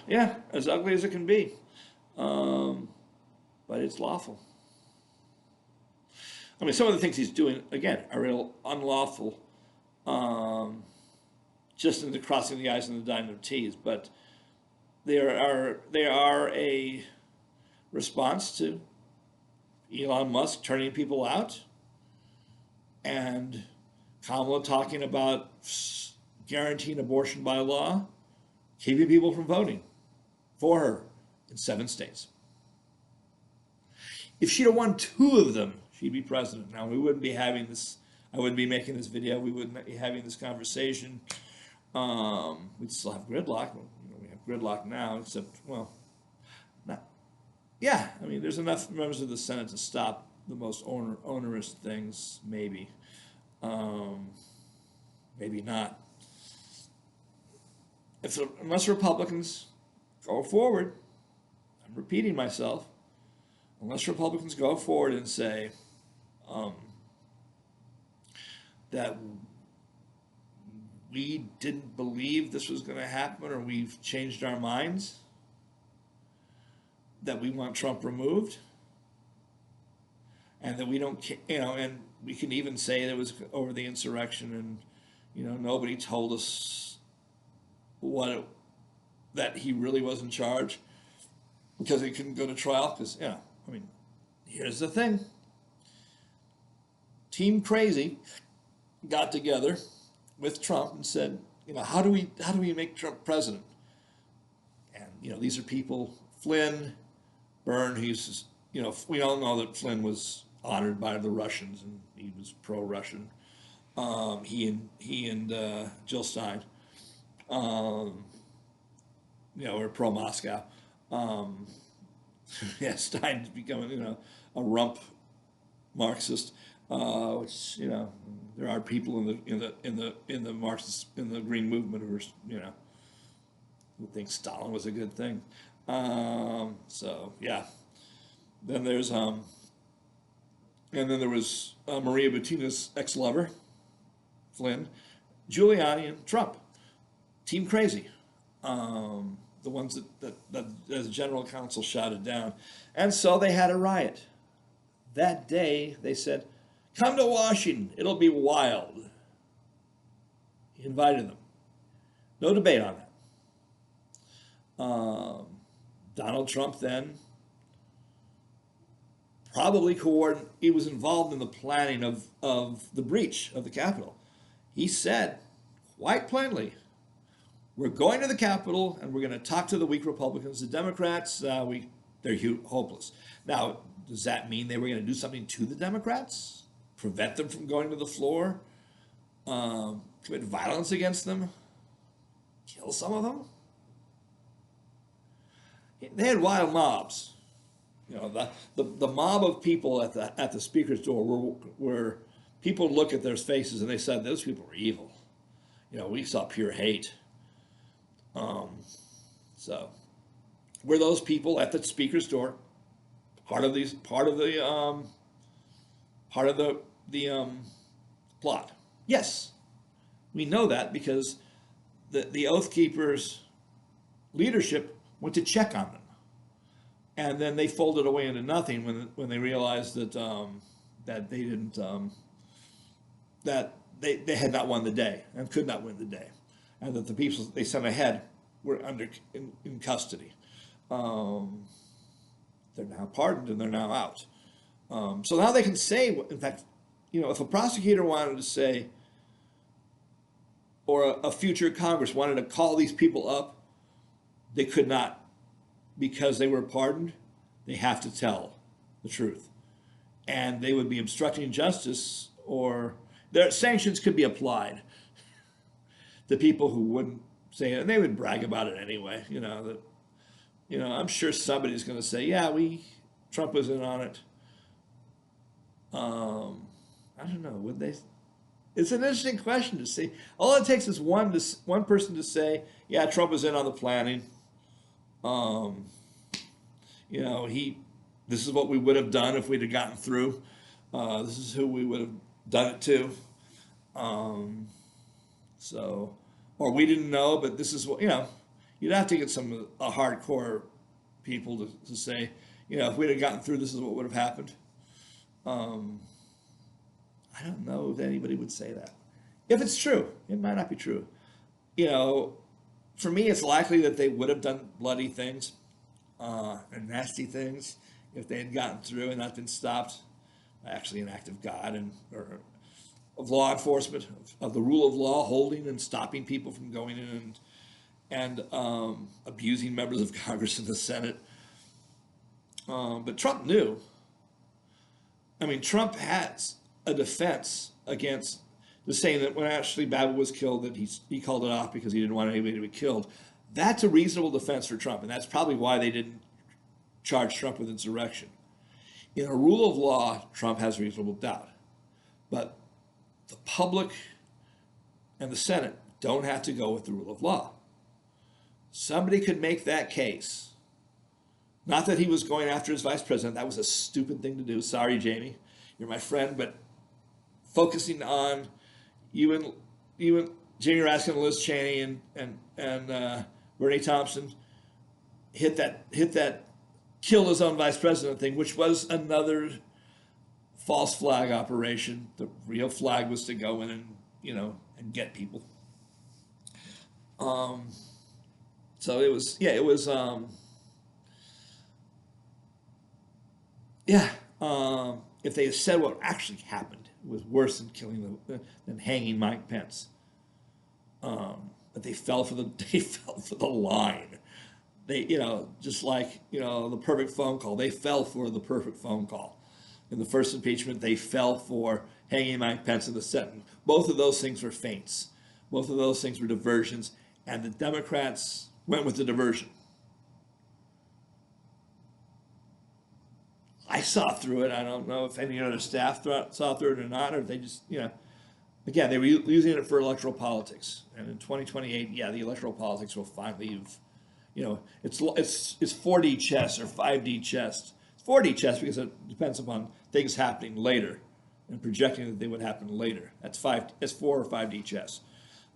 Yeah, as ugly as it can be. But it's lawful. I mean, some of the things he's doing, again, are real unlawful, um, just in the crossing the I's and the dotting of T's, but they are a response to Elon Musk turning people out and Kamala talking about guaranteeing abortion by law, keeping people from voting for her in 7 states. If she'd have won 2 of them, she'd be president. Now, we wouldn't be having this, I wouldn't be making this video, we wouldn't be having this conversation. We'd still have gridlock. We have gridlock now, except, well, not. Yeah, I mean, there's enough members of the Senate to stop the most onerous things, maybe. Maybe not. Unless Republicans go forward, I'm repeating myself, unless Republicans go forward and say that we didn't believe this was going to happen or we've changed our minds, that we want Trump removed, and that we don't, and we can even say that it was over the insurrection and, nobody told us that he really was in charge because he couldn't go to trial because, I mean, here's the thing. Team Crazy got together with Trump and said, how do we make Trump president? And, these are people, Flynn, Byrne, he's, we all know that Flynn was honored by the Russians and he was pro-Russian. He and Jill Stein, were pro-Moscow. Yeah, Stein's becoming, a rump Marxist, which, there are people in the Marxist, in the Green Movement who are, who think Stalin was a good thing. So yeah. Then there's and then there was Maria Buttina's ex-lover, Flynn, Giuliani, and Trump. Team Crazy. The ones that as general counsel shouted down. And so they had a riot. That day they said, come to Washington, it'll be wild. He invited them. No debate on that. Donald Trump then probably he was involved in the planning of the breach of the Capitol. He said quite plainly, we're going to the Capitol and we're going to talk to the weak Republicans. The Democrats, they're hopeless. Now, does that mean they were going to do something to the Democrats? Prevent them from going to the floor? Commit violence against them? Kill some of them? They had wild mobs. The mob of people at the speaker's door were people look at their faces and they said, those people were evil. We saw pure hate. So were those people at the speaker's door part of the plot? Yes, we know that because the Oath Keepers leadership went to check on them, and then they folded away into nothing when they realized that that they didn't that they had not won the day and could not win the day, and that the people they sent ahead were in custody. They're now pardoned and they're now out. So now they can say, in fact, if a prosecutor wanted to say, or a future Congress wanted to call these people up, they could not, because they were pardoned. They have to tell the truth, and they would be obstructing justice, or their sanctions could be applied to people who wouldn't say it, and they would brag about it anyway. I'm sure somebody's going to say, yeah, Trump was in on it. I don't know, would they? It's an interesting question to see. All it takes is one person to say, yeah, Trump was in on the planning. This is what we would have done if we'd have gotten through. This is who we would have done it to. Or we didn't know, but this is what, you'd have to get some of the hardcore people to say, if we'd have gotten through, this is what would have happened. Um, I don't know if anybody would say that. If it's true, it might not be true. You know, for me, it's likely that they would have done bloody things and nasty things if they had gotten through and not been stopped by actually an act of God and or of law enforcement, of the rule of law, holding and stopping people from going in and abusing members of Congress and the Senate. But Trump knew. I mean, Trump has a defense against the saying that when Ashley Babbitt was killed, that he called it off because he didn't want anybody to be killed. That's a reasonable defense for Trump, and that's probably why they didn't charge Trump with insurrection. In a rule of law, Trump has reasonable doubt. But the public and the Senate don't have to go with the rule of law. Somebody could make that case. Not that he was going after his vice president. That was a stupid thing to do. Sorry, Jamie. You're my friend, but focusing on you and Jamie Raskin and Liz Cheney and Bernie Thompson hit that kill his own vice president thing, which was another false flag operation. The real flag was to go in and get people. So it was if they had said what actually happened, it was worse than hanging Mike Pence. But they fell for the line. They, just like, the perfect phone call, they fell for the perfect phone call. In the first impeachment, they fell for hanging Mike Pence in the Senate. Both of those things were feints. Both of those things were diversions, and the Democrats went with the diversion. I saw through it. I don't know if any other staff saw through it or not, or if they just, again, they were using it for electoral politics. And in 2028, the electoral politics will finally, it's 4D chess or 5D chess. It's 4D chess because it depends upon things happening later and projecting that they would happen later. It's 4 or 5D chess.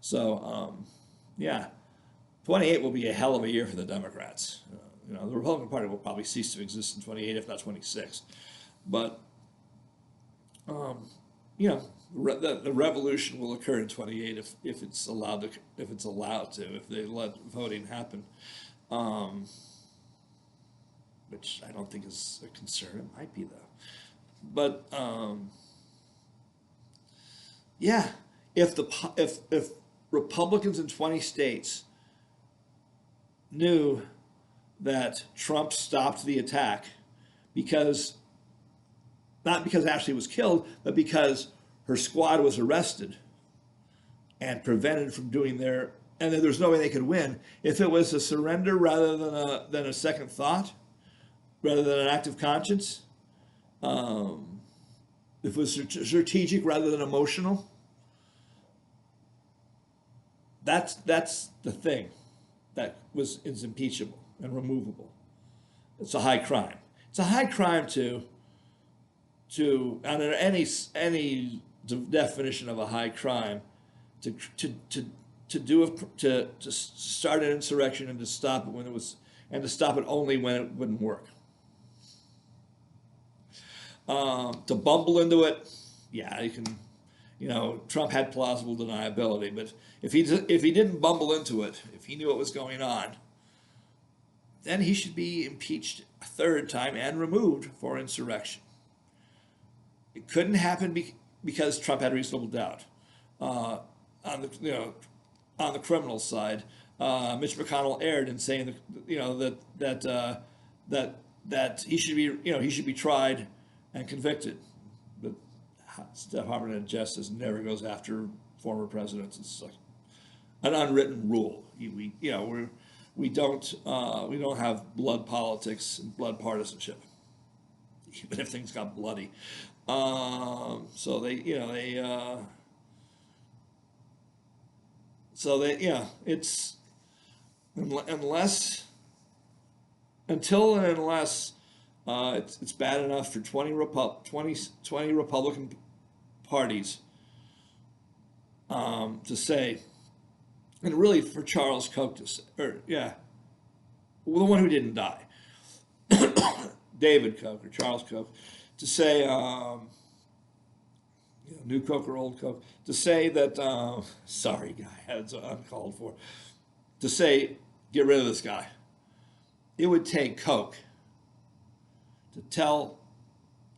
So, 28 will be a hell of a year for the Democrats. The Republican Party will probably cease to exist in 28, if not 26. But, the revolution will occur in 28 if it's allowed to, if they let voting happen, which I don't think is a concern. It might be though. But if Republicans in 20 states knew that Trump stopped the attack not because Ashley was killed, but because her squad was arrested and prevented from doing and there's no way they could win. If it was a surrender rather than a second thought, rather than an act of conscience, if it was strategic rather than emotional, that's the thing that is impeachable and removable. It's a high crime. It's a high crime to under any definition of a high crime to start an insurrection and to stop it to stop it only when it wouldn't work. To bumble into it, you can. Trump had plausible deniability, but if he didn't bumble into it, if he knew what was going on, then he should be impeached a third time and removed for insurrection. It couldn't happen because Trump had reasonable doubt. On the criminal side, Mitch McConnell erred in saying that he should be tried and convicted. But the Department of Justice never goes after former presidents. It's like an unwritten rule. We don't have blood politics and blood partisanship, even if things got bloody. It's unless it's bad enough for 20 Republican parties to say and really for Charles Koch to say, or yeah, well, the one who didn't die, David Koch or Charles Koch, to say, new Koch or old Koch, to say that, sorry guy, that's uncalled for, to say, get rid of this guy. It would take Koch to tell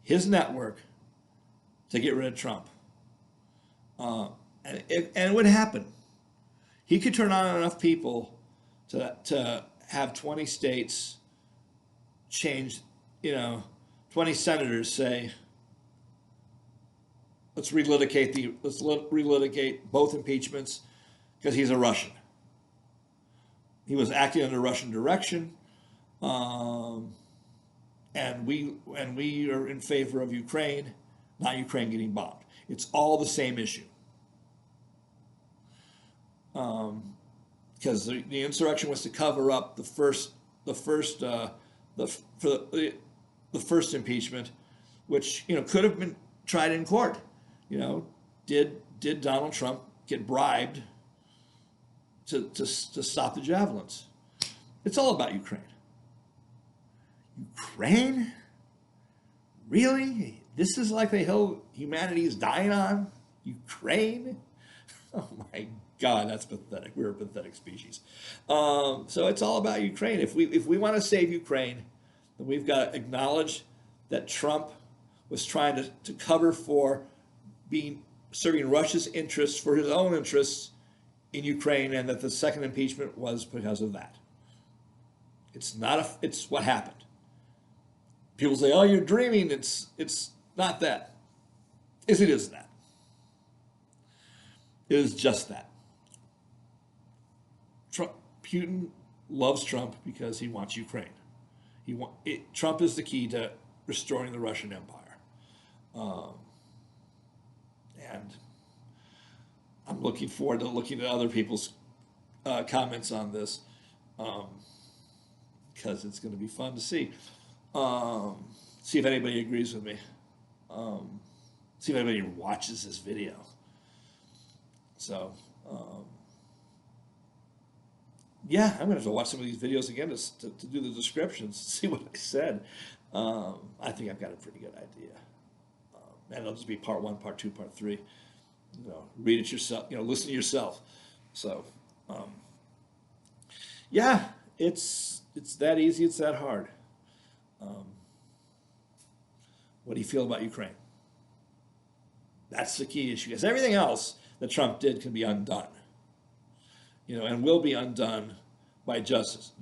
his network to get rid of Trump. And it would happen. He could turn on enough people to have 20 states change, 20 senators say, let's relitigate both impeachments because he's a Russian. He was acting under Russian direction, and we are in favor of Ukraine, not Ukraine getting bombed. It's all the same issue. Because the insurrection was to cover up the first impeachment, which could have been tried in court. Did Donald Trump get bribed to stop the javelins? It's all about Ukraine. Ukraine? Really? This is like the hill humanity is dying on? Ukraine? Oh my God, that's pathetic. We're a pathetic species. So it's all about Ukraine. If we want to save Ukraine, then we've got to acknowledge that Trump was trying to cover for serving Russia's interests for his own interests in Ukraine, and that the second impeachment was because of that. It's what happened. People say, "Oh, you're dreaming." It's not that. It is that. It is just that. Putin loves Trump because he wants Ukraine. Trump is the key to restoring the Russian Empire. And I'm looking forward to looking at other people's comments on this, because it's going to be fun to see. See if anybody agrees with me. See if anybody watches this video. So, yeah, I'm going to have to watch some of these videos again to do the descriptions, see what I said. I think I've got a pretty good idea. And it'll just be part 1, part 2, part 3. Read it yourself, listen to yourself. So, yeah, it's that easy, it's that hard. What do you feel about Ukraine? That's the key issue. Because everything else that Trump did can be undone, and will be undone by judges,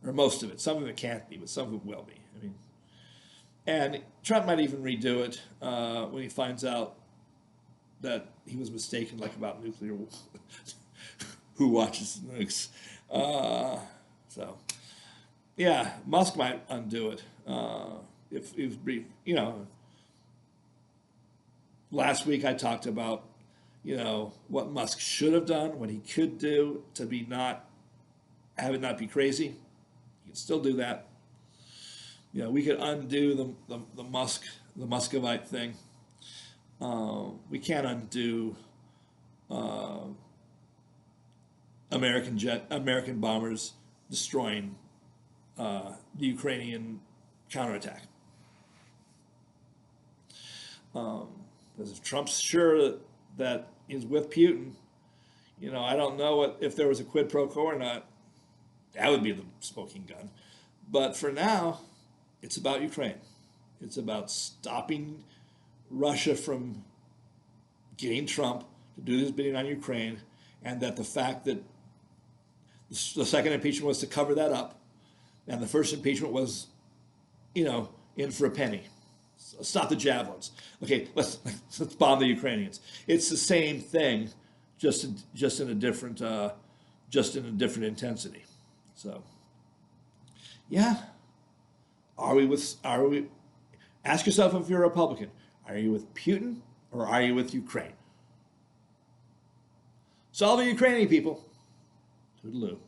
or most of it. Some of it can't be, but some of it will be. And Trump might even redo it when he finds out that he was mistaken, like about nuclear. Who watches nukes? So, yeah, Musk might undo it if he was brief. Last week I talked about what Musk should have done, what he could do to have it not be crazy. He can still do that. We could undo the Muscovite thing. We can't undo American bombers destroying the Ukrainian counterattack. Because if Trump's sure that he's with Putin, I don't know if there was a quid pro quo or not. That would be the smoking gun. But for now, it's about Ukraine. It's about stopping Russia from getting Trump to do his bidding on Ukraine, and that the fact that the second impeachment was to cover that up, and the first impeachment was, in for a penny. Stop the javelins. Okay, let's bomb the Ukrainians. It's the same thing, just in a different intensity. So, yeah. Ask yourself, if you're a Republican, are you with Putin or are you with Ukraine? Salva Ukraini, people. Toodaloo.